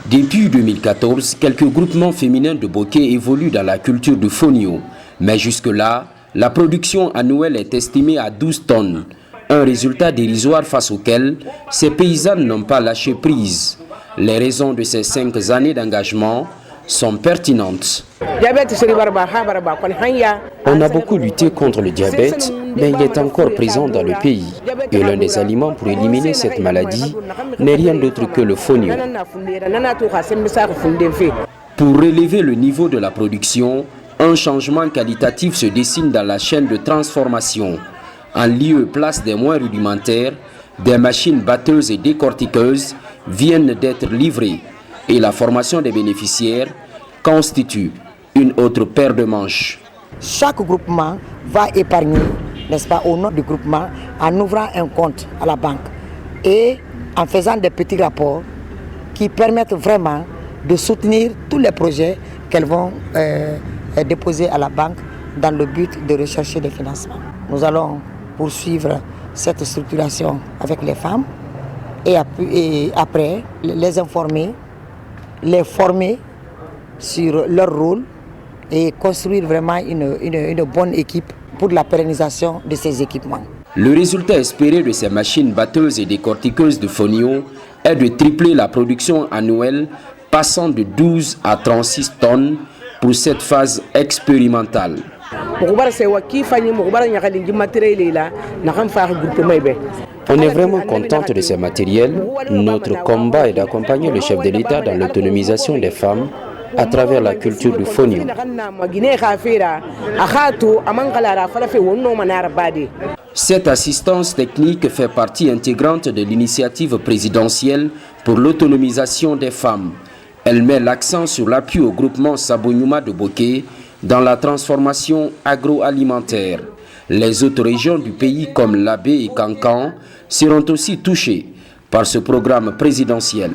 Depuis 2014, quelques groupements féminins de bokeh évoluent dans la culture du fonio. Mais jusque-là, la production annuelle est estimée à 12 tonnes. Un résultat dérisoire face auquel ces paysannes n'ont pas lâché prise. Les raisons de ces 5 années d'engagement sont pertinentes. On a beaucoup lutté contre le diabète, mais il est encore présent dans le pays. Et l'un des aliments pour éliminer cette maladie n'est rien d'autre que le fonio. Pour relever le niveau de la production, un changement qualitatif se dessine dans la chaîne de transformation. En lieu et place des moins rudimentaires, des machines batteuses et décortiqueuses viennent d'être livrées et la formation des bénéficiaires constitue une autre paire de manches. Chaque groupement va épargner, n'est-ce pas, au nom du groupement, en ouvrant un compte à la banque et en faisant des petits rapports qui permettent vraiment de soutenir tous les projets qu'elles vont déposer à la banque dans le but de rechercher des financements. Nous allons poursuivre cette structuration avec les femmes et après les informer, les former sur leur rôle et construire vraiment une bonne équipe pour la pérennisation de ces équipements. Le résultat espéré de ces machines batteuses et décortiqueuses de fonio est de tripler la production annuelle, passant de 12 à 36 tonnes pour cette phase expérimentale. On est vraiment contente de ces matériels. Notre combat est d'accompagner le chef de l'État dans l'autonomisation des femmes à travers la culture du fonio. Cette assistance technique fait partie intégrante de l'initiative présidentielle pour l'autonomisation des femmes. Elle met l'accent sur l'appui au groupement Sabonyuma de bokeh dans la transformation agroalimentaire. Les autres régions du pays comme l'Abbé et Kankan seront aussi touchées par ce programme présidentiel.